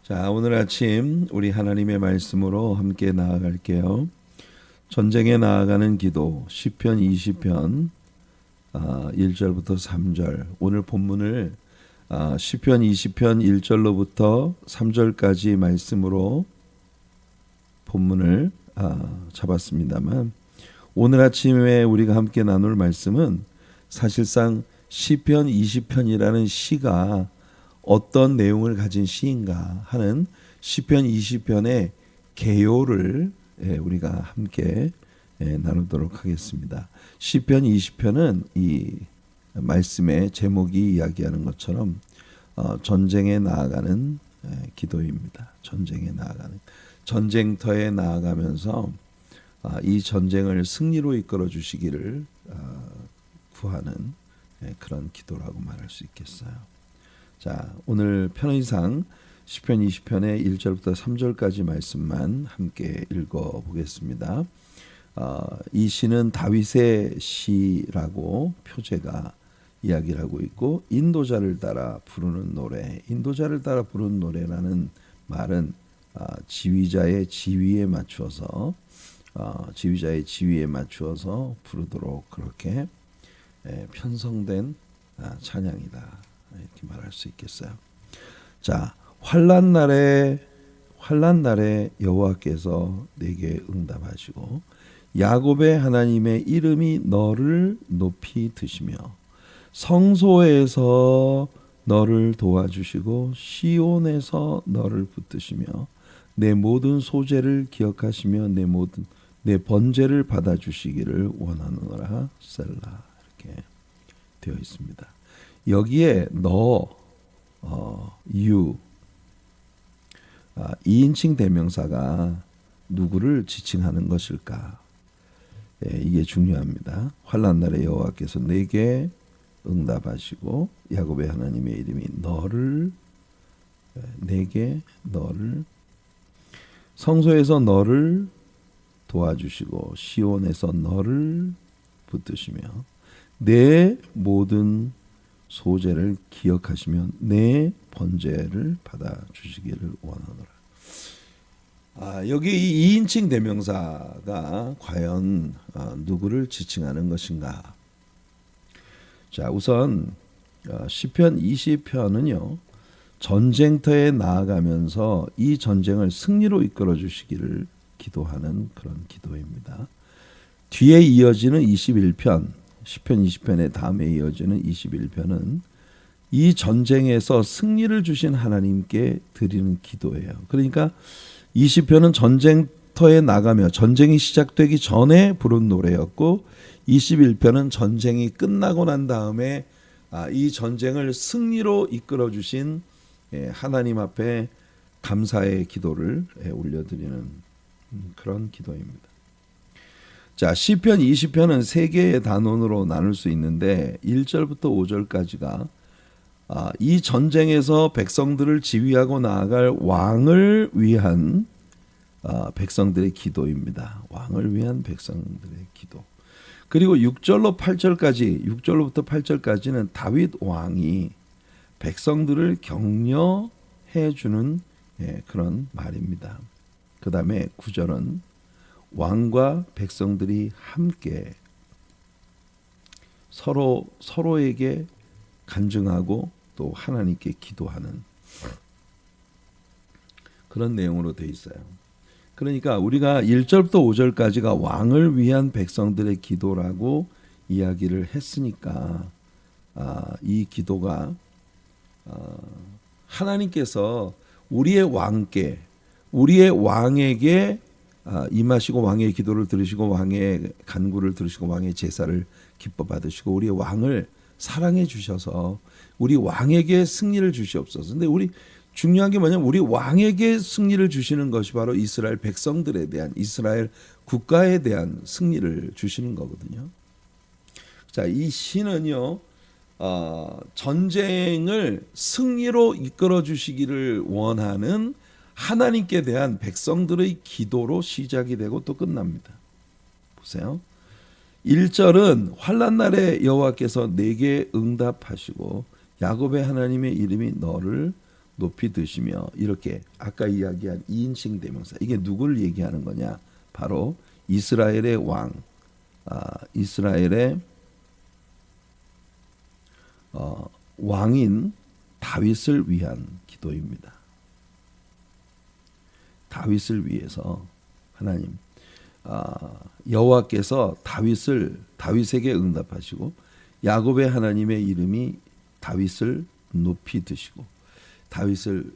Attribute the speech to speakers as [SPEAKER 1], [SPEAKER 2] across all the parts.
[SPEAKER 1] 자, 오늘 아침 우리 하나님의 말씀으로 함께 나아갈게요. 전쟁에 나아가는 기도 시편 20편 1절부터 3절. 오늘 본문을 시편 20편 1절로부터 3절까지 말씀으로 본문을 잡았습니다만, 오늘 아침에 우리가 함께 나눌 말씀은 사실상 시편 20편이라는 시가 어떤 내용을 가진 시인가 하는 시편 20편의 개요를 우리가 함께 나누도록 하겠습니다. 시편 20편은 이 말씀의 제목이 이야기하는 것처럼 전쟁에 나아가는 기도입니다. 전쟁에 나아가는, 전쟁터에 나아가면서 이 전쟁을 승리로 이끌어 주시기를 구하는 그런 기도라고 말할 수 있겠어요. 자, 오늘 편의상 시편 20편의 1절부터 3절까지 말씀만 함께 읽어보겠습니다. 이 시는 다윗의 시라고 표제가 이야기를 하고 있고, 인도자를 따라 부르는 노래, 인도자를 따라 부르는 노래라는 말은 지휘자의 지위에 맞추어서 부르도록 그렇게 편성된 찬양이다, 이렇게 말할 수 있겠어요. 자, 환난 날에 여호와께서 내게 응답하시고 야곱의 하나님의 이름이 너를 높이 드시며 성소에서 너를 도와주시고 시온에서 너를 붙드시며 내 모든 소재를 기억하시며 내 번제를 받아주시기를 원하노라. 셀라. 이렇게 되어 있습니다. 여기에 you 2인칭 대명사가 누구를 지칭하는 것일까? 이게 중요합니다. 환난 날에 여호와께서 내게 응답하시고 야곱의 하나님의 이름이 내게 너를 성소에서 너를 도와주시고 시온에서 너를 붙드시며 내 모든 소재를 기억하시면 내 번제를 받아주시기를 원하노라. 여기 이 2인칭 대명사가 과연 누구를 지칭하는 것인가? 자, 우선 시편 20편은요, 전쟁터에 나아가면서 이 전쟁을 승리로 이끌어 주시기를 기도하는 그런 기도입니다. 뒤에 이어지는 21편, 시편 20편의 다음에 이어지는 21편은 이 전쟁에서 승리를 주신 하나님께 드리는 기도예요. 그러니까 20편은 전쟁터에 나가며 전쟁이 시작되기 전에 부른 노래였고, 21편은 전쟁이 끝나고 난 다음에 이 전쟁을 승리로 이끌어 주신 하나님 앞에 감사의 기도를 올려드리는 그런 기도입니다. 자, 시편 20편은 세 개의 단원으로 나눌 수 있는데 1절부터 5절까지가 이 전쟁에서 백성들을 지휘하고 나아갈 왕을 위한 백성들의 기도입니다. 왕을 위한 백성들의 기도. 그리고 6절부터 8절까지는 다윗 왕이 백성들을 격려해 주는 그런 말입니다. 그 다음에 9절은 왕과 백성들이 함께 서로에게 간증하고 또 하나님께 기도하는 그런 내용으로 되어 있어요. 그러니까 우리가 1절부터 5절까지가 왕을 위한 백성들의 기도라고 이야기를 했으니까 이 기도가 하나님께서 우리의 왕에게 임하시고 왕의 기도를 들으시고 왕의 간구를 들으시고 왕의 제사를 기뻐 받으시고 우리의 왕을 사랑해 주셔서 우리 왕에게 승리를 주시옵소서. 근데 우리 중요한 게 뭐냐면 우리 왕에게 승리를 주시는 것이 바로 이스라엘 백성들에 대한, 이스라엘 국가에 대한 승리를 주시는 거거든요. 자, 이 시는요, 전쟁을 승리로 이끌어 주시기를 원하는 하나님께 대한 백성들의 기도로 시작이 되고 또 끝납니다. 보세요. 1절은 환난 날에 여호와께서 내게 응답하시고 야곱의 하나님의 이름이 너를 높이 드시며 이렇게 아까 이야기한 2인칭 대명사 이게 누구를 얘기하는 거냐? 바로 이스라엘의 왕, 이스라엘의 왕인 다윗을 위한 기도입니다. 다윗을 위해서 하나님 여호와께서 다윗에게 응답하시고 야곱의 하나님의 이름이 다윗을 높이 드시고 다윗을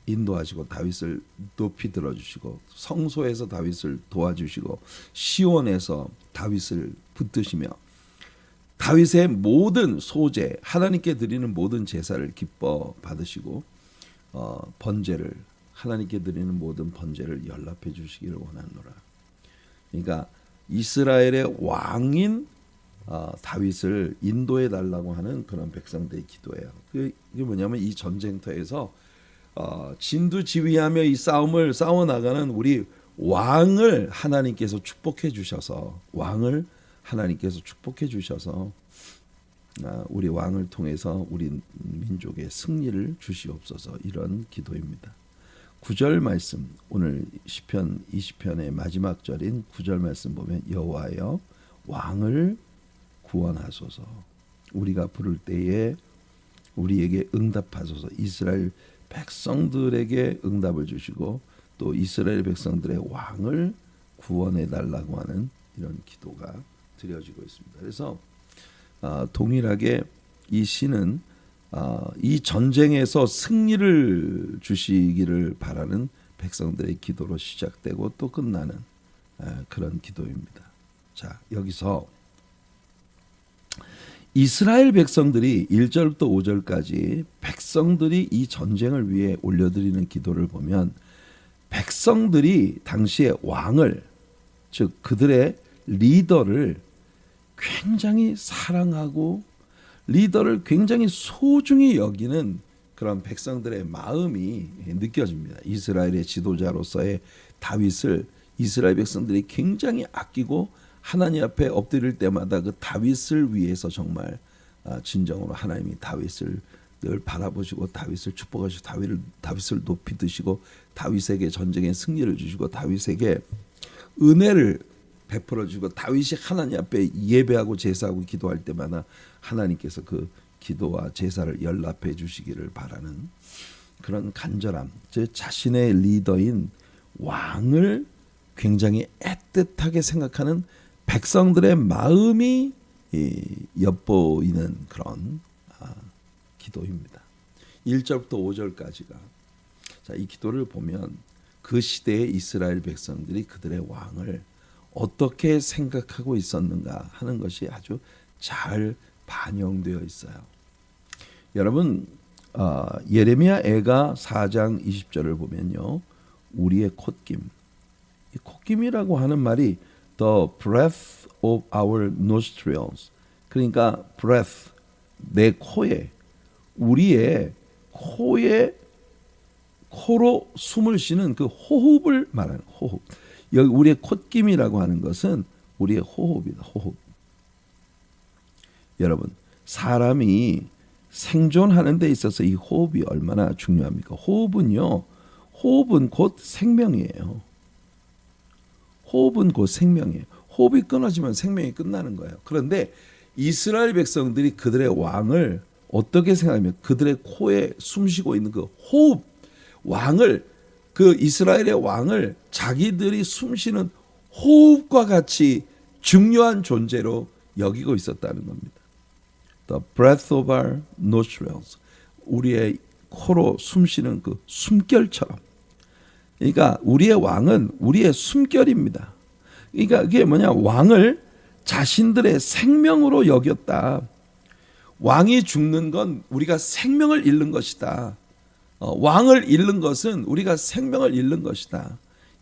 [SPEAKER 1] 인도하시고 다윗을 높이 들어주시고 성소에서 다윗을 도와주시고 시온에서 다윗을 붙드시며 다윗의 모든 소제 하나님께 드리는 모든 제사를 기뻐 받으시고 번제를 하나님께 드리는 모든 번제를 연락해 주시기를 원하노라. 그러니까 이스라엘의 왕인 다윗을 인도해 달라고 하는 그런 백성들의 기도예요. 그게 뭐냐면 이 전쟁터에서 진두지휘하며 이 싸움을 싸워 나가는 우리 왕을 하나님께서 축복해 주셔서 우리 왕을 통해서 우리 민족의 승리를 주시옵소서 이런 기도입니다. 9절 말씀 오늘 시편 20편의 마지막 절인 9절 말씀 보면 여호와여 왕을 구원하소서 우리가 부를 때에 우리에게 응답하소서 이스라엘 백성들에게 응답을 주시고 또 이스라엘 백성들의 왕을 구원해 달라고 하는 이런 기도가 드려지고 있습니다. 그래서 동일하게 이 시는 이 전쟁에서 승리를 주시기를 바라는 백성들의 기도로 시작되고 또 끝나는 그런 기도입니다. 자, 여기서 이스라엘 백성들이 1절부터 5절까지 백성들이 이 전쟁을 위해 올려드리는 기도를 보면 백성들이 당시의 왕을 즉 그들의 리더를 굉장히 사랑하고 리더를 굉장히 소중히 여기는 그런 백성들의 마음이 느껴집니다. 이스라엘의 지도자로서의 다윗을 이스라엘 백성들이 굉장히 아끼고 하나님 앞에 엎드릴 때마다 그 다윗을 위해서 정말 진정으로 하나님이 다윗을 늘 바라보시고 다윗을 축복하시고 다윗을 높이 드시고 다윗에게 전쟁의 승리를 주시고 다윗에게 은혜를 베풀어 주고 다윗이 하나님 앞에 예배하고 제사하고 기도할 때마다 하나님께서 그 기도와 제사를 연락해 주시기를 바라는 그런 간절함, 즉 자신의 리더인 왕을 굉장히 애틋하게 생각하는 백성들의 마음이 엿보이는 그런 기도입니다. 1절부터 5절까지가 자, 이 기도를 보면 그 시대의 이스라엘 백성들이 그들의 왕을 어떻게 생각하고 있었는가 하는 것이 아주 잘 반영되어 있어요. 여러분 예레미야 애가 4장 20절을 보면요. 우리의 콧김 이 콧김이라고 하는 말이 the breath of our nostrils 그러니까 breath 내 코에 우리의 코에 코로 숨을 쉬는 그 호흡을 말하는 호흡. 여기 우리의 콧김이라고 하는 것은 우리의 호흡이다. 호흡. 여러분 사람이 생존하는 데 있어서 이 호흡이 얼마나 중요합니까? 호흡은 곧 생명이에요. 호흡은 곧 생명이에요. 호흡이 끊어지면 생명이 끝나는 거예요. 그런데 이스라엘 백성들이 그들의 왕을 어떻게 생각하면 그들의 코에 숨쉬고 있는 그 호흡 왕을 그 이스라엘의 왕을 자기들이 숨쉬는 호흡과 같이 중요한 존재로 여기고 있었다는 겁니다. The breath of our nostrils 우리의 코로 숨쉬는 그 숨결처럼 그러니까 우리의 왕은 우리의 숨결입니다. 그러니까 이게 뭐냐 왕을 자신들의 생명으로 여겼다. 왕이 죽는 건 우리가 생명을 잃는 것이다. 왕을 잃는 것은 우리가 생명을 잃는 것이다.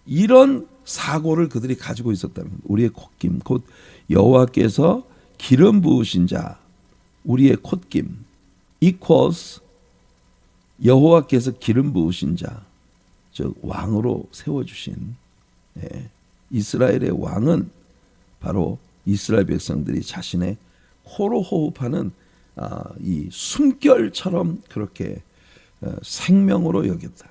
[SPEAKER 1] 이런 사고를 그들이 가지고 있었다는 겁니다. 우리의 콧김 곧 여호와께서 기름 부으신 자 우리의 콧김 equals 여호와께서 기름 부으신 자 즉 왕으로 세워주신 이스라엘의 왕은 바로 이스라엘 백성들이 자신의 코로 호흡하는 이 숨결처럼 그렇게 생명으로 여겼다.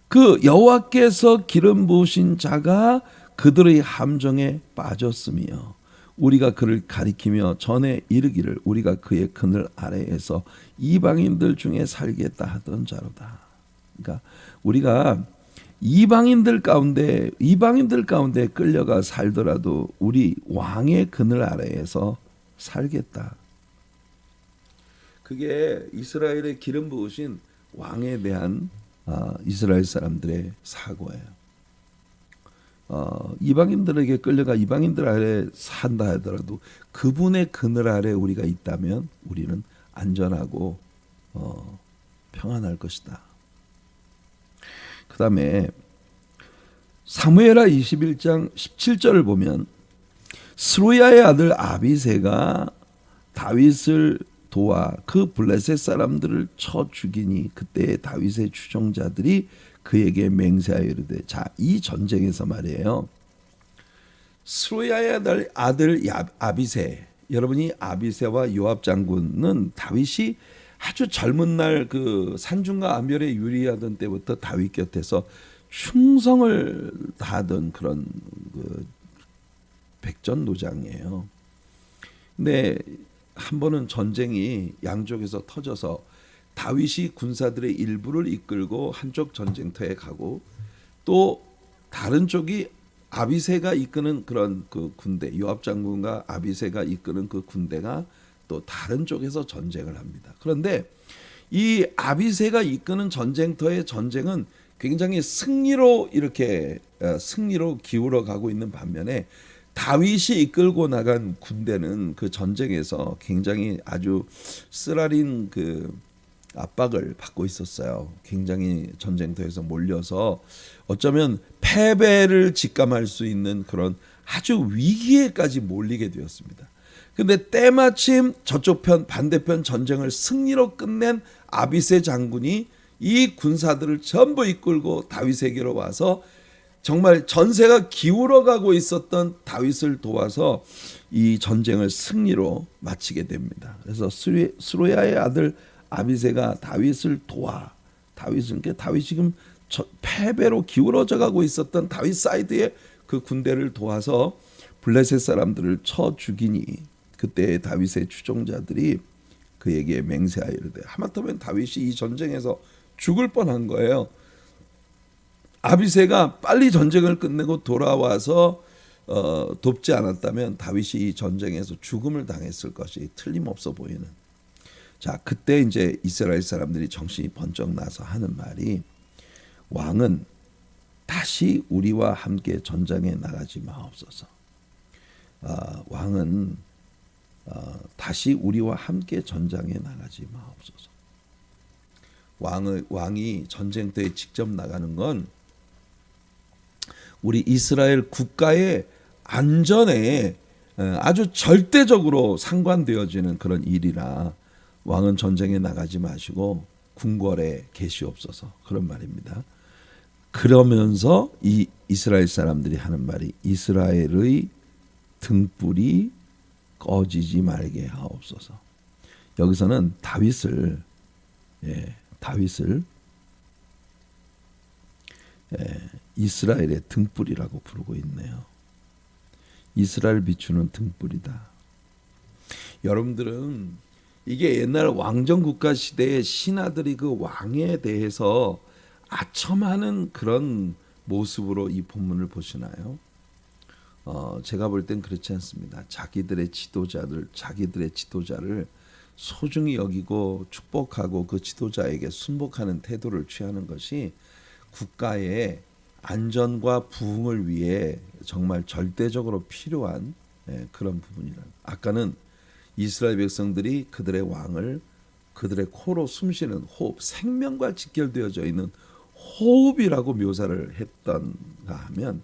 [SPEAKER 1] 그 여호와께서 기름 부으신 자가 그들의 함정에 빠졌으며 우리가 그를 가리키며 전에 이르기를 우리가 그의 그늘 아래에서 이방인들 중에 살겠다 하던 자로다. 그러니까 우리가 이방인들 가운데 끌려가 살더라도 우리 왕의 그늘 아래에서 살겠다. 그게 이스라엘의 기름 부으신 왕에 대한 이스라엘 사람들의 사고예요. 이방인들에게 끌려가 이방인들 아래 산다 하더라도 그분의 그늘 아래 우리가 있다면 우리는 안전하고 평안할 것이다. 그 다음에 사무엘하 21장 17절을 보면 스루야의 아들 아비새가 다윗을 도와 그 블레셋 사람들을 쳐 죽이니 그때 다윗의 추종자들이 그에게 맹세하여 이르되, 자, 이 전쟁에서 말이에요. 스루야의 아들 아비새, 여러분이 아비새와 요압 장군은 다윗이 아주 젊은 날 그 산중과 암별에 유리하던 때부터 다윗 곁에서 충성을 다하던 그런 그 백전노장이에요. 근데 한 번은 전쟁이 양쪽에서 터져서 다윗이 군사들의 일부를 이끌고 한쪽 전쟁터에 가고 또 다른 쪽이 아비새가 이끄는 그런 그 군대, 요압 장군과 아비새가 이끄는 그 군대가 또 다른 쪽에서 전쟁을 합니다. 그런데 이 아비새가 이끄는 전쟁터의 전쟁은 굉장히 승리로 기울어 가고 있는 반면에 다윗이 이끌고 나간 군대는 그 전쟁에서 굉장히 아주 쓰라린 그 압박을 받고 있었어요. 굉장히 전쟁터에서 몰려서 어쩌면 패배를 직감할 수 있는 그런 아주 위기에까지 몰리게 되었습니다. 근데 때마침 저쪽 편 반대편 전쟁을 승리로 끝낸 아비새 장군이 이 군사들을 전부 이끌고 다윗에게로 와서 정말 전세가 기울어가고 있었던 다윗을 도와서 이 전쟁을 승리로 마치게 됩니다. 그래서 스루야의 아들 아비새가 다윗을 도와 다윗이 지금 패배로 기울어져 가고 있었던 다윗 사이드의 그 군대를 도와서 블레셋 사람들을 쳐 죽이니 그때 다윗의 추종자들이 그에게 맹세하여 이르되, 하마터면 다윗이 이 전쟁에서 죽을 뻔한 거예요. 아비새가 빨리 전쟁을 끝내고 돌아와서 돕지 않았다면 다윗이 이 전쟁에서 죽음을 당했을 것이 틀림없어 보이는. 자, 그때 이제 이스라엘 사람들이 정신이 번쩍 나서 하는 말이, 왕은 다시 우리와 함께 전장에 나가지 마옵소서. 왕은 다시 우리와 함께 전장에 나가지 마옵소서. 왕이 전쟁터에 직접 나가는 건 우리 이스라엘 국가의 안전에 아주 절대적으로 상관되어지는 그런 일이라 왕은 전쟁에 나가지 마시고 궁궐에 계시옵소서, 그런 말입니다. 그러면서 이 이스라엘 사람들이 하는 말이, 이스라엘의 등불이 꺼지지 말게 하옵소서. 여기서는 다윗을 이스라엘의 등불이라고 부르고 있네요. 이스라엘 비추는 등불이다. 여러분들은 이게 옛날 왕정국가 시대의 신하들이 그 왕에 대해서 아첨하는 그런 모습으로 이 본문을 보시나요? 제가 볼 땐 그렇지 않습니다. 자기들의 지도자를 소중히 여기고 축복하고 그 지도자에게 순복하는 태도를 취하는 것이 국가의 안전과 부흥을 위해 정말 절대적으로 필요한 그런 부분이라. 아까는 이스라엘 백성들이 그들의 왕을 그들의 코로 숨쉬는 호흡, 생명과 직결되어져 있는 호흡이라고 묘사를 했던가 하면,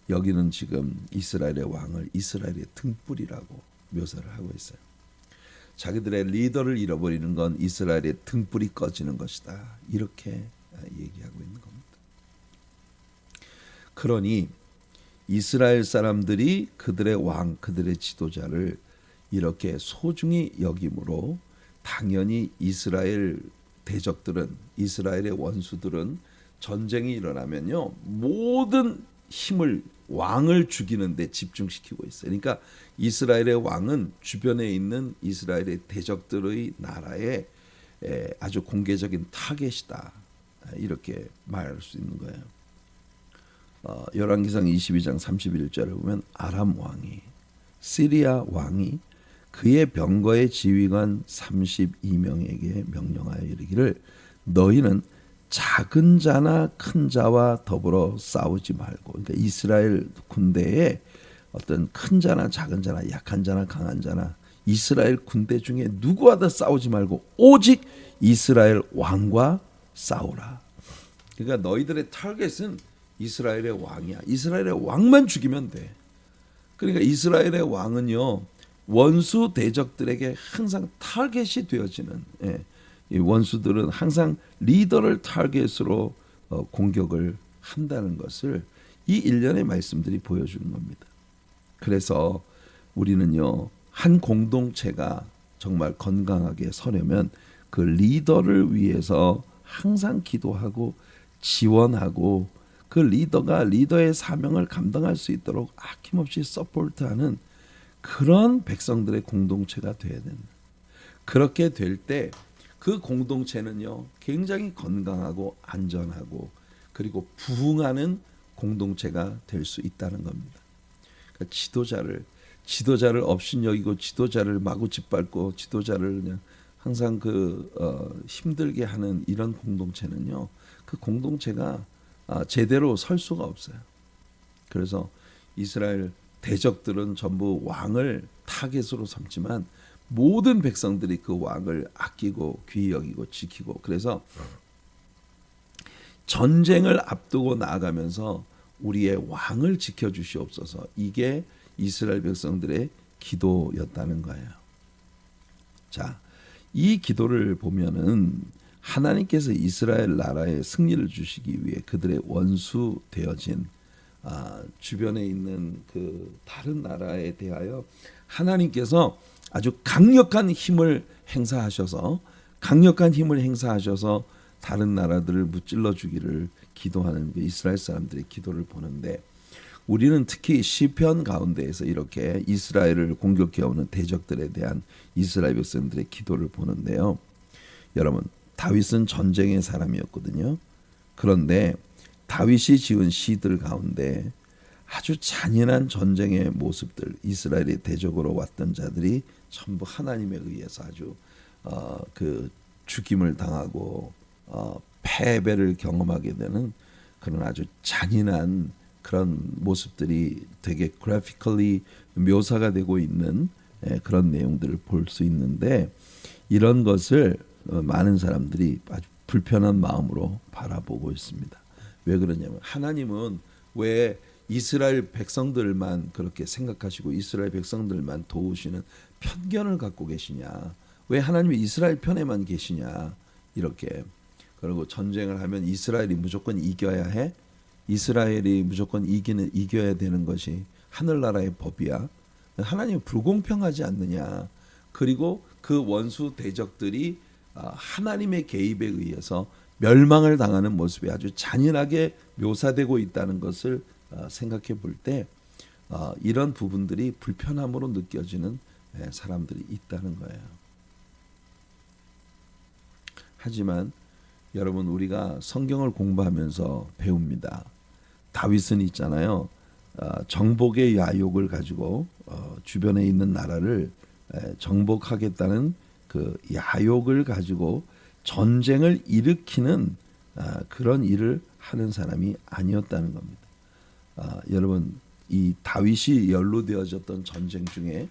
[SPEAKER 1] 여기는 지금 이스라엘의 왕을 이스라엘의 등불이라고 묘사를 하고 있어요. 자기들의 리더를 잃어버리는 건 이스라엘의 등불이 꺼지는 것이다, 이렇게 얘기하고 있는 겁니다. 그러니 이스라엘 사람들이 그들의 왕, 그들의 지도자를 이렇게 소중히 여김으로 당연히 이스라엘 대적들은, 이스라엘의 원수들은 전쟁이 일어나면요 모든 힘을 왕을 죽이는 데 집중시키고 있어요. 그러니까 이스라엘의 왕은 주변에 있는 이스라엘의 대적들의 나라에 아주 공개적인 타겟이다, 이렇게 말할 수 있는 거예요. 열왕기상 22장 31절을 보면 아람 왕이, 시리아 왕이 그의 병거의 지휘관 32명에게 명령하여 이르기를 너희는 작은 자나 큰 자와 더불어 싸우지 말고, 그러니까 이스라엘 군대에 어떤 큰 자나 작은 자나 약한 자나 강한 자나 이스라엘 군대 중에 누구와도 싸우지 말고 오직 이스라엘 왕과 싸우라. 그러니까 너희들의 타겟은 이스라엘의 왕이야. 이스라엘의 왕만 죽이면 돼. 그러니까 이스라엘의 왕은요 원수 대적들에게 항상 타겟이 되어지는, 이 원수들은 항상 리더를 타겟으로 공격을 한다는 것을 이 일련의 말씀들이 보여주는 겁니다. 그래서 우리는요 한 공동체가 정말 건강하게 서려면 그 리더를 위해서 항상 기도하고 지원하고 그 리더가 리더의 사명을 감당할 수 있도록 아낌없이 서포트하는 그런 백성들의 공동체가 돼야 된다. 그렇게 될 때 그 공동체는요 굉장히 건강하고 안전하고 그리고 부흥하는 공동체가 될 수 있다는 겁니다. 그러니까 지도자를 업신여기고 지도자를 마구 짓밟고 지도자를 그냥 항상 힘들게 하는 이런 공동체는요 그 공동체가 제대로 설 수가 없어요. 그래서 이스라엘 대적들은 전부 왕을 타겟으로 삼지만 모든 백성들이 그 왕을 아끼고 귀히 여기고 지키고, 그래서 전쟁을 앞두고 나아가면서 우리의 왕을 지켜주시옵소서, 이게 이스라엘 백성들의 기도였다는 거예요. 자, 이 기도를 보면은 하나님께서 이스라엘 나라에 승리를 주시기 위해 그들의 원수 되어진 주변에 있는 그 다른 나라에 대하여 하나님께서 아주 강력한 힘을 행사하셔서 다른 나라들을 무찔러 주기를 기도하는 그 이스라엘 사람들의 기도를 보는데, 우리는 특히 시편 가운데에서 이렇게 이스라엘을 공격해 오는 대적들에 대한 이스라엘 백성들의 기도를 보는데요. 여러분, 다윗은 전쟁의 사람이었거든요. 그런데 다윗이 지은 시들 가운데 아주 잔인한 전쟁의 모습들, 이스라엘의 대적으로 왔던 자들이 전부 하나님에 의해서 아주 죽임을 당하고 패배를 경험하게 되는 그런 아주 잔인한 그런 모습들이 되게 그래피컬리 묘사가 되고 있는 그런 내용들을 볼 수 있는데, 이런 것을 많은 사람들이 아주 불편한 마음으로 바라보고 있습니다. 왜 그러냐면 하나님은 왜 이스라엘 백성들만 그렇게 생각하시고 이스라엘 백성들만 도우시는 편견을 갖고 계시냐, 왜 하나님이 이스라엘 편에만 계시냐, 이렇게. 그리고 전쟁을 하면 이스라엘이 무조건 이겨야 해, 이스라엘이 무조건 이겨야 되는 것이 하늘나라의 법이야, 하나님은 불공평하지 않느냐. 그리고 그 원수 대적들이 하나님의 개입에 의해서 멸망을 당하는 모습이 아주 잔인하게 묘사되고 있다는 것을 생각해 볼 때 이런 부분들이 불편함으로 느껴지는 사람들이 있다는 거예요. 하지만 여러분, 우리가 성경을 공부하면서 배웁니다. 다윗은 있잖아요. 정복의 야욕을 가지고 주변에 있는 나라를 정복하겠다는 그 야욕을 가지고 전쟁을 일으키는 그런 일을 하는 사람이 아니었다는 겁니다. 여러분, 이 다윗이 연루되어졌던 전쟁 중에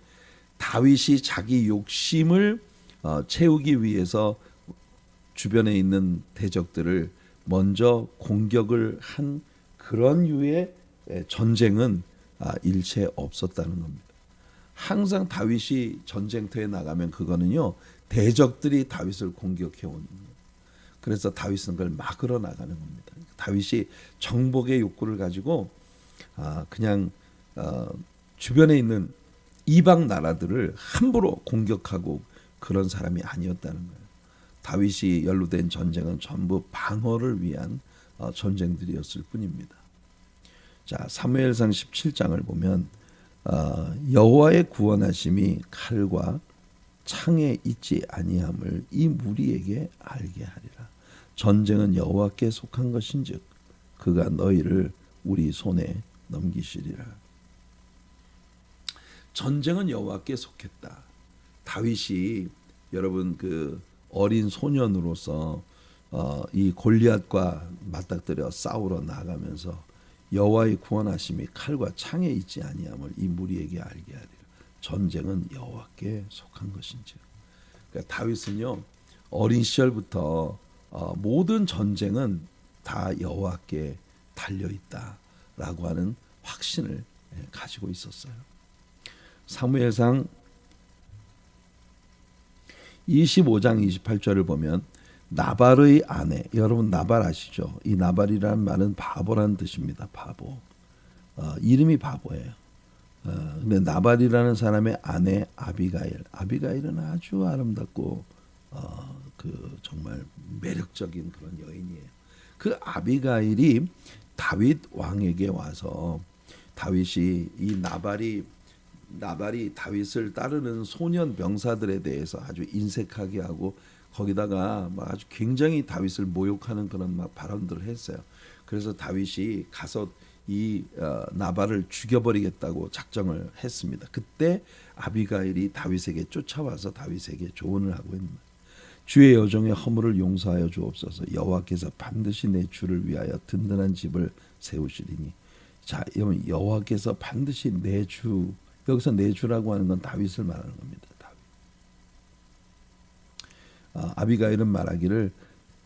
[SPEAKER 1] 다윗이 자기 욕심을 채우기 위해서 주변에 있는 대적들을 먼저 공격을 한 그런 유의 전쟁은 일체 없었다는 겁니다. 항상 다윗이 전쟁터에 나가면 그거는요 대적들이 다윗을 공격해 온, 그래서 다윗은 그걸 막으러 나가는 겁니다. 다윗이 정복의 욕구를 가지고 그냥 주변에 있는 이방 나라들을 함부로 공격하고 그런 사람이 아니었다는 거예요. 다윗이 연루된 전쟁은 전부 방어를 위한 전쟁들이었을 뿐입니다. 자, 사무엘상 17장을 보면 여호와의 구원하심이 칼과 창에 있지 아니함을 이 무리에게 알게 하리라. 전쟁은 여호와께 속한 것인즉 그가 너희를 우리 손에 넘기시리라. 전쟁은 여호와께 속했다. 다윗이 여러분 그 어린 소년으로서 이 골리앗과 맞닥뜨려 싸우러 나가면서 여호와의 구원하심이 칼과 창에 있지 아니함을 이 무리에게 알게 하리라. 전쟁은 여호와께 속한 것인즉. 그러니까 다윗은요 어린 시절부터 모든 전쟁은 다 여호와께 달려 있다라고 하는 확신을 가지고 있었어요. 사무엘상 25장 28절을 보면 나발의 아내, 여러분 나발 아시죠? 이 나발이라는 말은 바보라는 뜻입니다. 바보. 이름이 바보예요. 근데 나발이라는 사람의 아내 아비가일. 아비가일은 아주 아름답고 그 정말 매력적인 그런 여인이에요. 그 아비가일이 다윗 왕에게 와서 다윗이 이 나발이 다윗을 따르는 소년 병사들에 대해서 아주 인색하게 하고 거기다가 막 아주 굉장히 다윗을 모욕하는 그런 막 발언들을 했어요. 그래서 다윗이 가서 이 나발을 죽여버리겠다고 작정을 했습니다. 그때 아비가일이 다윗에게 쫓아와서 다윗에게 조언을 하고 있는 거예요. 주의 여종의 허물을 용서하여 주옵소서. 여호와께서 반드시 내 주를 위하여 든든한 집을 세우시리니. 자, 여러분 여호와께서 반드시 내 주, 여기서 내 주라고 하는 건 다윗을 말하는 겁니다. 아비가일은 말하기를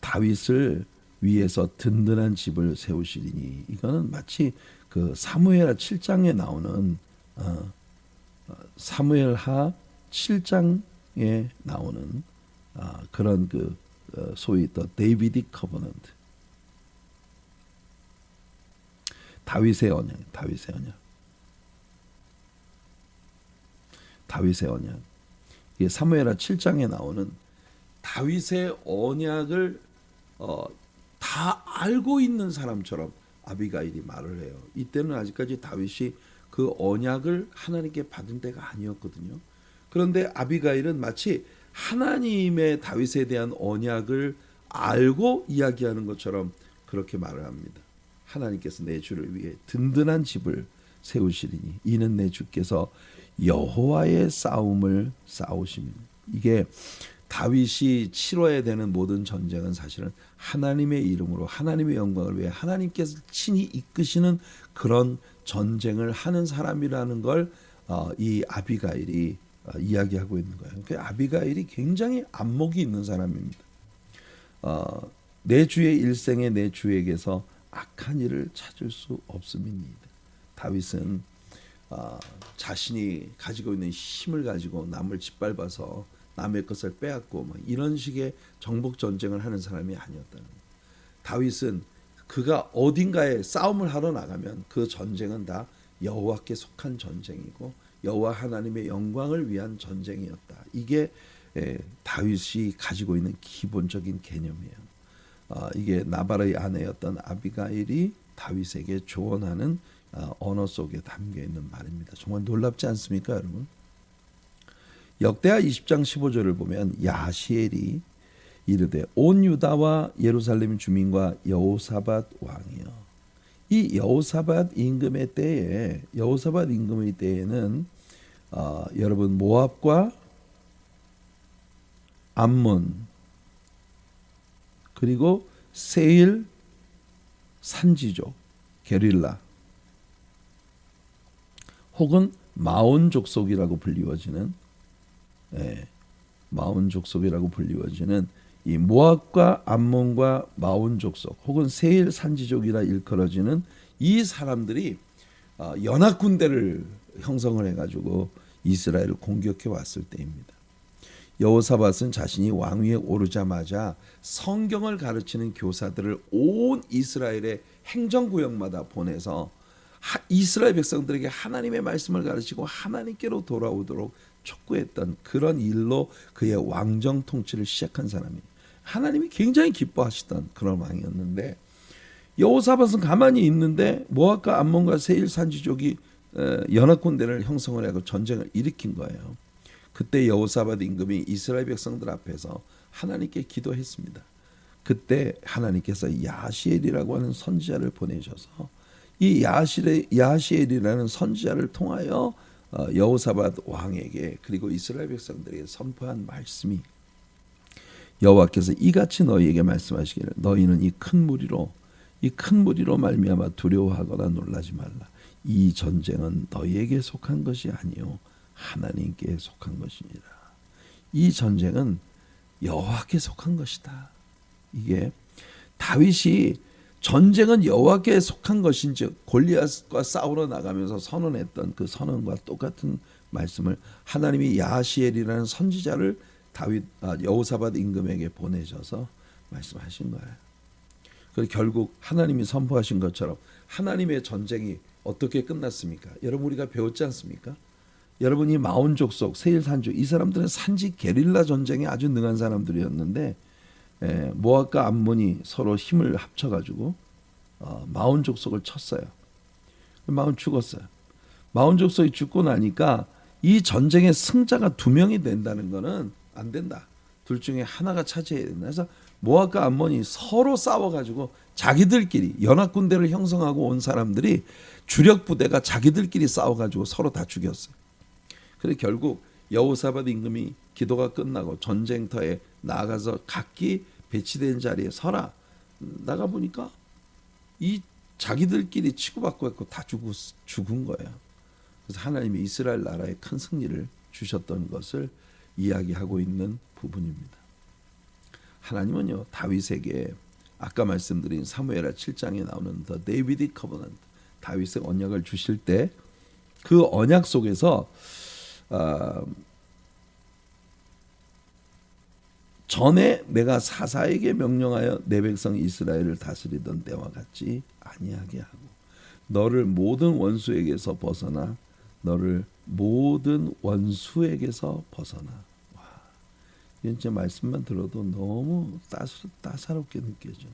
[SPEAKER 1] 다윗을 위해서 든든한 집을 세우시리니. 이거는 마치 그 사무엘하 7장에 나오는 사무엘하 7장에 나오는 그런 그 소위 더 데이비딕 커버넌트, 다윗의 언약. 이게 사무엘하 7장에 나오는 다윗의 언약을 다 알고 있는 사람처럼 아비가일이 말을 해요. 이때는 아직까지 다윗이 그 언약을 하나님께 받은 때가 아니었거든요. 그런데 아비가일은 마치 하나님의 다윗에 대한 언약을 알고 이야기하는 것처럼 그렇게 말을 합니다. 하나님께서 내 주를 위해 든든한 집을 세우시리니 이는 내 주께서 여호와의 싸움을 싸우십니다. 이게 다윗이 치러야 되는 모든 전쟁은 사실은 하나님의 이름으로 하나님의 영광을 위해 하나님께서 친히 이끄시는 그런 전쟁을 하는 사람이라는 걸 이 아비가일이 이야기하고 있는 거예요. 그러니까 아비가일이 굉장히 안목이 있는 사람입니다. 내 주의 일생에 내 주에게서 악한 일을 찾을 수 없음이니이다. 다윗은 자신이 가지고 있는 힘을 가지고 남을 짓밟아서 남의 것을 빼앗고 뭐 이런 식의 정복 전쟁을 하는 사람이 아니었다는 거예요. 다윗은 그가 어딘가에 싸움을 하러 나가면 그 전쟁은 다 여호와께 속한 전쟁이고 여호와 하나님의 영광을 위한 전쟁이었다. 이게 다윗이 가지고 있는 기본적인 개념이에요. 이게 나발의 아내였던 아비가일이 다윗에게 조언하는 언어 속에 담겨 있는 말입니다. 정말 놀랍지 않습니까, 여러분? 역대하 20장 15절을 보면 야시엘이 이르되 온 유다와 예루살렘 주민과 여호사밧 왕이여. 이 여호사밧 임금의 때에는 여러분 모압과 암몬 그리고 세일 산지족 게릴라 혹은 마온 족속이라고 불리워지는 마온 족속이라고 불리워지는 이 모압과 암몬과 마온 족속 혹은 세일 산지족이라 일컬어지는 이 사람들이 연합 군대를 형성을 해가지고 이스라엘을 공격해 왔을 때입니다. 여호사밧은 자신이 왕위에 오르자마자 성경을 가르치는 교사들을 온 이스라엘의 행정구역마다 보내서 이스라엘 백성들에게 하나님의 말씀을 가르치고 하나님께로 돌아오도록 촉구했던 그런 일로 그의 왕정 통치를 시작한 사람이에요. 하나님이 굉장히 기뻐하시던 그런 왕이었는데 여호사밧은 가만히 있는데 모압과 암몬과 세일 산지족이 연합군대를 형성을 하고 전쟁을 일으킨 거예요. 그때 여호사밧 임금이 이스라엘 백성들 앞에서 하나님께 기도했습니다. 그때 하나님께서 야시엘이라고 하는 선지자를 보내셔서 이 야시엘이라는 선지자를 통하여 여호사밧 왕에게 그리고 이스라엘 백성들에게 선포한 말씀이 여호와께서 이같이 너희에게 말씀하시기를 너희는 이 큰 무리로 말미암아 두려워하거나 놀라지 말라. 이 전쟁은 너희에게 속한 것이 아니요 하나님께 속한 것이니라. 이 전쟁은 여호와께 속한 것이다. 이게 다윗이 전쟁은 여호와께 속한 것인즉 골리앗과 싸우러 나가면서 선언했던 그 선언과 똑같은 말씀을 하나님이 야시엘이라는 선지자를 여호사밧 임금에게 보내셔서 말씀하신 거예요. 그리고 결국 하나님이 선포하신 것처럼 하나님의 전쟁이 어떻게 끝났습니까? 여러분 우리가 배웠지 않습니까? 여러분 이 마온 족속, 세일 산족 이 사람들은 산지 게릴라 전쟁에 아주 능한 사람들이었는데 모압과 암몬이 서로 힘을 합쳐가지고 마온 족속을 쳤어요. 마온 죽었어요. 마온 족속이 죽고 나니까 이 전쟁의 승자가 2명이 된다는 것은 안 된다. 둘 중에 하나가 차지해야 된다. 그래서 모압과 암몬이 서로 싸워가지고 자기들끼리 연합군대를 형성하고 온 사람들이 주력 부대가 자기들끼리 싸워가지고 서로 다 죽였어요. 그래서 결국 여호사밧 임금이 기도가 끝나고 전쟁터에 나가서 각기 배치된 자리에 서라. 나가 보니까 이 자기들끼리 치고받고 했고 다 죽은 거예요. 그래서 하나님이 이스라엘 나라에 큰 승리를 주셨던 것을 이야기하고 있는 부분입니다. 하나님은요 다윗에게 아까 말씀드린 사무엘하 7장에 나오는 The Davidic Covenant 다윗의 언약을 주실 때 그 언약 속에서 전에 내가 사사에게 명령하여 내 백성 이스라엘을 다스리던 때와 같이 아니하게 하고 너를 모든 원수에게서 벗어나 너를 모든 원수에게서 벗어나. 와, 이건 제 말씀만 들어도 너무 따사롭게 느껴져요.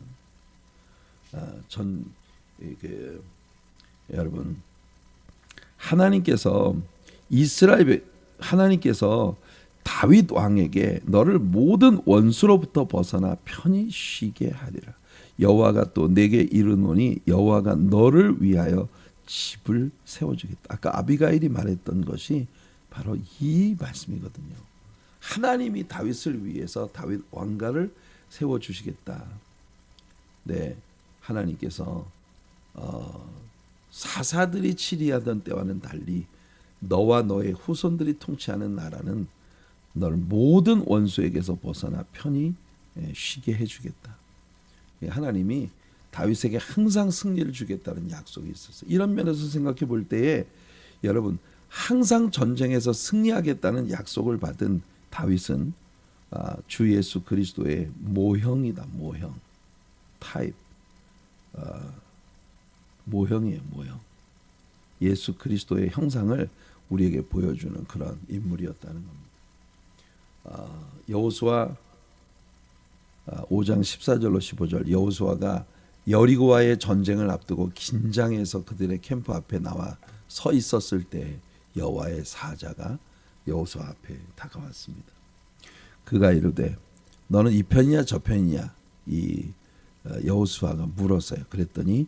[SPEAKER 1] 여러분 하나님께서 다윗 왕에게 너를 모든 원수로부터 벗어나 편히 쉬게 하리라. 여호와가 또 내게 이르노니 여호와가 너를 위하여 집을 세워주겠다. 아까 아비가일이 말했던 것이 바로 이 말씀이거든요. 하나님이 다윗을 위해서 다윗 왕가를 세워주시겠다. 네, 하나님께서 사사들이 치리하던 때와는 달리 너와 너의 후손들이 통치하는 나라는 너를 모든 원수에게서 벗어나 편히 쉬게 해주겠다. 하나님이 다윗에게 항상 승리를 주겠다는 약속이 있었어요. 이런 면에서 생각해 볼 때에 여러분 항상 전쟁에서 승리하겠다는 약속을 받은 다윗은 주 예수 그리스도의 모형이다. 모형, 타입, 모형이에요. 모형. 예수 그리스도의 형상을 우리에게 보여주는 그런 인물이었다는 겁니다. 여호수아 5장 14절로 15절 여호수아가 여리고와의 전쟁을 앞두고 긴장해서 그들의 캠프 앞에 나와 서 있었을 때 여호와의 사자가 여호수아 앞에 다가왔습니다. 그가 이르되 너는 이 편이냐 저 편이냐 이 여호수아가 물었어요. 그랬더니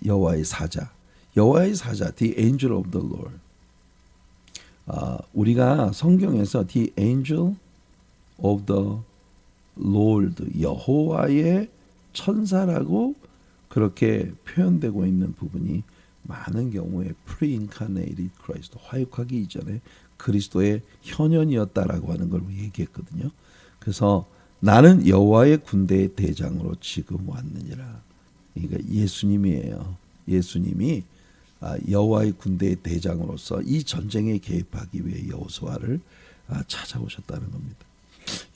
[SPEAKER 1] 여호와의 사자 The angel of the Lord. 우리가 성경에서 The angel of the Lord 여호와의 천사라고 그렇게 표현되고 있는 부분이 많은 경우에 pre-incarnated Christ 화육하기 이전에 그리스도의 현현이었다라고 하는 걸 얘기했거든요. 그래서 나는 여호와의 군대의 대장으로 지금 왔느니라. 그러니까 예수님이에요. 예수님이 여호와의 군대의 대장으로서 이 전쟁에 개입하기 위해 여호수아를 찾아오셨다는 겁니다.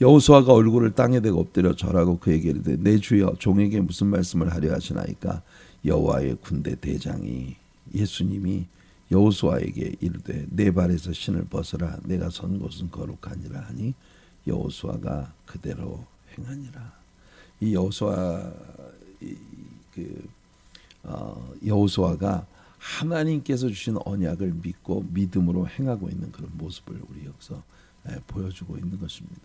[SPEAKER 1] 여호수아가 얼굴을 땅에 대고 엎드려 절하고 그에게 이르되 내 주여 종에게 무슨 말씀을 하려 하시나이까. 여호와의 군대 대장이 예수님이 여호수아에게 이르되 내 발에서 신을 벗으라 내가 선 곳은 거룩하니라 하니 여호수아가 그대로 행하니라. 이 여호수아 여호수아가 하나님께서 주신 언약을 믿고 믿음으로 행하고 있는 그런 모습을 우리 여기서 보여주고 있는 것입니다.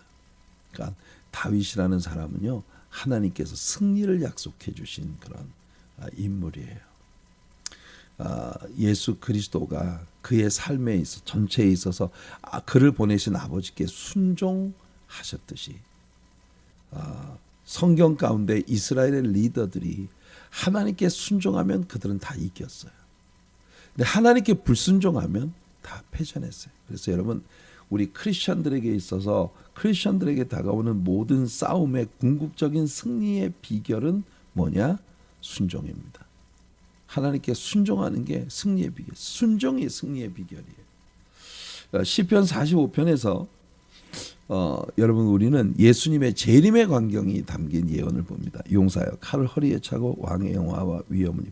[SPEAKER 1] 그러니까 다윗이라는 사람은요 하나님께서 승리를 약속해 주신 그런 인물이에요. 예수 그리스도가 그의 삶에 있어 전체에 있어서 그를 보내신 아버지께 순종하셨듯이 성경 가운데 이스라엘의 리더들이 하나님께 순종하면 그들은 다 이겼어요. 근데 하나님께 불순종하면 다 패전했어요. 그래서 여러분 우리 크리스천들에게 있어서 크리스천들에게 다가오는 모든 싸움의 궁극적인 승리의 비결은 뭐냐? 순종입니다. 하나님께 순종하는 게 승리의 비결. 순종이 승리의 비결이에요. 시편 45편에서 여러분 우리는 예수님의 재림의 광경이 담긴 예언을 봅니다. 용사여 칼을 허리에 차고 왕의 영화와 위엄을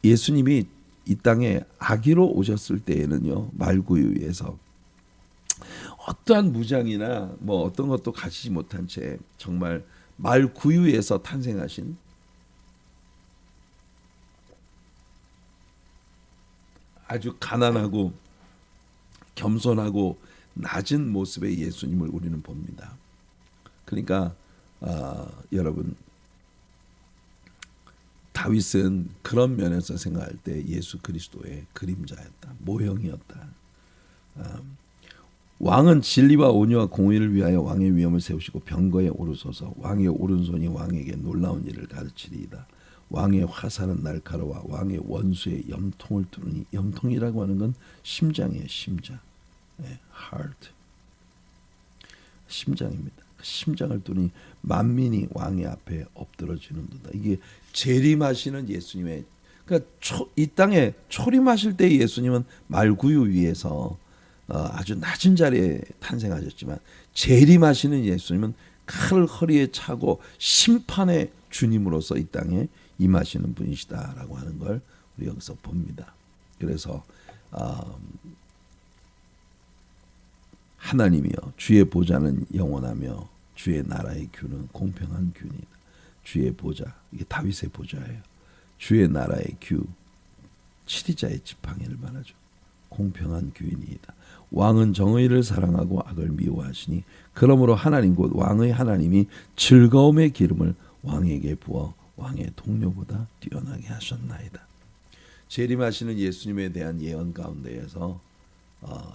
[SPEAKER 1] 예수님이 이 땅에 아기로 오셨을 때에는요 말구유 위에서 어떠한 무장이나 뭐 어떤 것도 가지지 못한 채 정말 말구유에서 탄생하신 아주 가난하고 겸손하고 낮은 모습의 예수님을 우리는 봅니다. 그러니까 여러분 다윗은 그런 면에서 생각할 때 예수 그리스도의 그림자였다. 모형이었다. 왕은 진리와 온유와 공의를 위하여 왕의 위엄을 세우시고 병거에 오르소서. 왕의 오른손이 왕에게 놀라운 일을 가르치리이다. 왕의 화살은 날카로워 왕의 원수의 염통을 뚫으니 염통이라고 하는 건 심장이에요. 심장. heart. 심장입니다. 심장을 뚫으니 만민이 왕의 앞에 엎드러지는도다. 이게 재림하시는 예수님의 그러니까 이 땅에 초림하실 때 예수님은 말구유 위에서 아주 낮은 자리에 탄생하셨지만 재림하시는 예수님은 칼을 허리에 차고 심판의 주님으로서 이 땅에 임하시는 분이시다라고 하는 걸 우리 여기서 봅니다. 그래서 하나님이여 주의 보좌는 영원하며 주의 나라의 규는 공평한 규이다. 주의 보좌 이게 다윗의 보좌예요. 주의 나라의 규 7위자의 지팡이를 말하죠. 공평한 규이니이다. 왕은 정의를 사랑하고 악을 미워하시니 그러므로 하나님 곧 왕의 하나님이 즐거움의 기름을 왕에게 부어 왕의 동료보다 뛰어나게 하셨나이다. 재림하시는 예수님에 대한 예언 가운데에서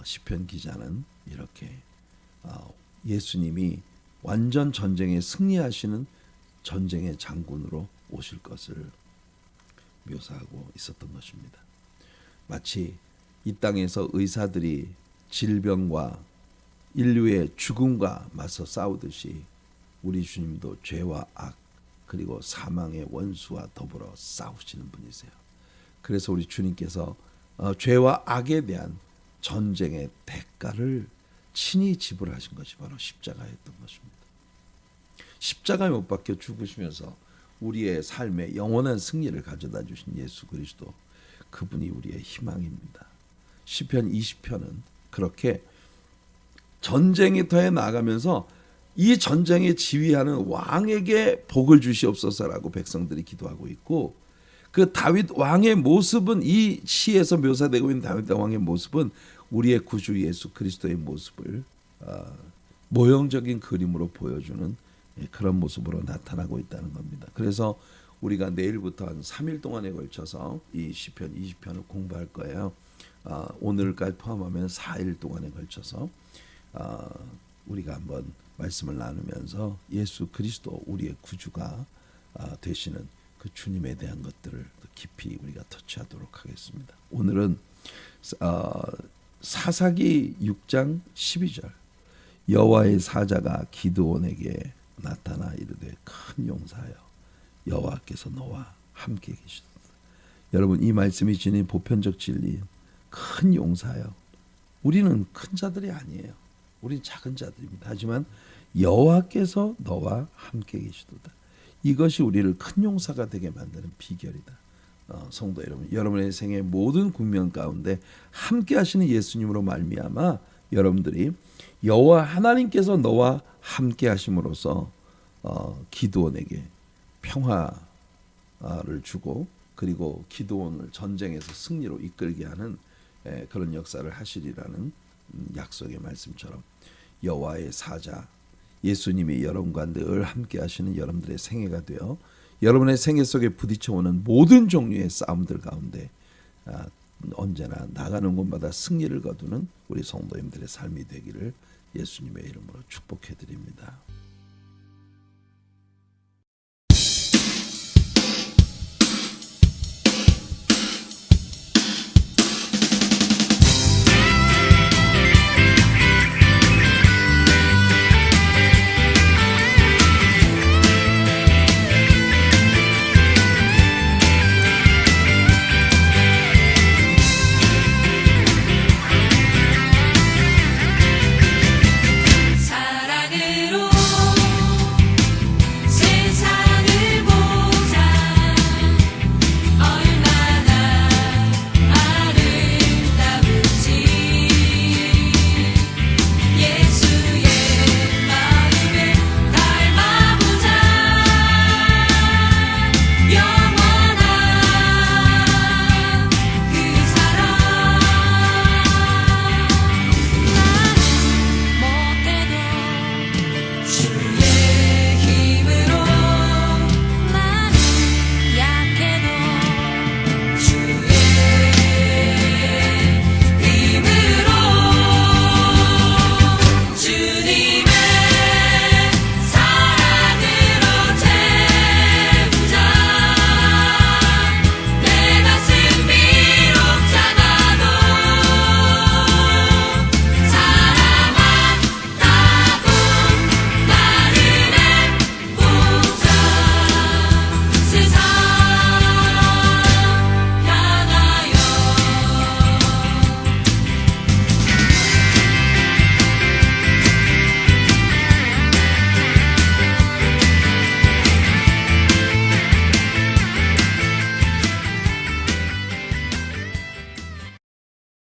[SPEAKER 1] 시편 기자는 이렇게 예수님이 완전 전쟁에 승리하시는 전쟁의 장군으로 오실 것을 묘사하고 있었던 것입니다. 마치 이 땅에서 의사들이 질병과 인류의 죽음과 맞서 싸우듯이 우리 주님도 죄와 악 그리고 사망의 원수와 더불어 싸우시는 분이세요. 그래서 우리 주님께서 죄와 악에 대한 전쟁의 대가를 친히 지불하신 것이 바로 십자가였던 것입니다. 십자가에 못 박혀 죽으시면서 우리의 삶에 영원한 승리를 가져다 주신 예수 그리스도 그분이 우리의 희망입니다. 시편 20편은 그렇게 전쟁터에 나가면서 이 전쟁에 지휘하는 왕에게 복을 주시옵소서라고 백성들이 기도하고 있고 그 다윗 왕의 모습은 이 시에서 묘사되고 있는 다윗 왕의 모습은 우리의 구주 예수 그리스도의 모습을 모형적인 그림으로 보여주는 그런 모습으로 나타나고 있다는 겁니다. 그래서 우리가 내일부터 한 3일 동안에 걸쳐서 이 시편 20편을 공부할 거예요. 오늘까지 포함하면 4일 동안에 걸쳐서 우리가 한번 말씀을 나누면서 예수 그리스도 우리의 구주가 되시는 그 주님에 대한 것들을 더 깊이 우리가 터치하도록 하겠습니다. 오늘은 사사기 6장 12절 여호와의 사자가 기드온에게 나타나 이르되 큰 용사여 여호와께서 너와 함께 계시도다. 여러분 이 말씀이 지닌 보편적 진리 큰 용사여 우리는 큰 자들이 아니에요. 우린 작은 자들입니다. 하지만 여호와께서 너와 함께 계시도다. 이것이 우리를 큰 용사가 되게 만드는 비결이다. 성도 여러분, 여러분의 생의 모든 국면 가운데 함께 하시는 예수님으로 말미암아 여러분들이 여호와 하나님께서 너와 함께 하심으로써 기드온에게 평화를 주고 그리고 기드온을 전쟁에서 승리로 이끌게 하는 그런 역사를 하시리라는 약속의 말씀처럼 여호와의 사자 예수님이 여러분과 늘 함께 하시는 여러분들의 생애가 되어 여러분의 생애 속에 부딪혀오는 모든 종류의 싸움들 가운데 언제나 나가는 곳마다 승리를 거두는 우리 성도님들의 삶이 되기를 예수님의 이름으로 축복해 드립니다.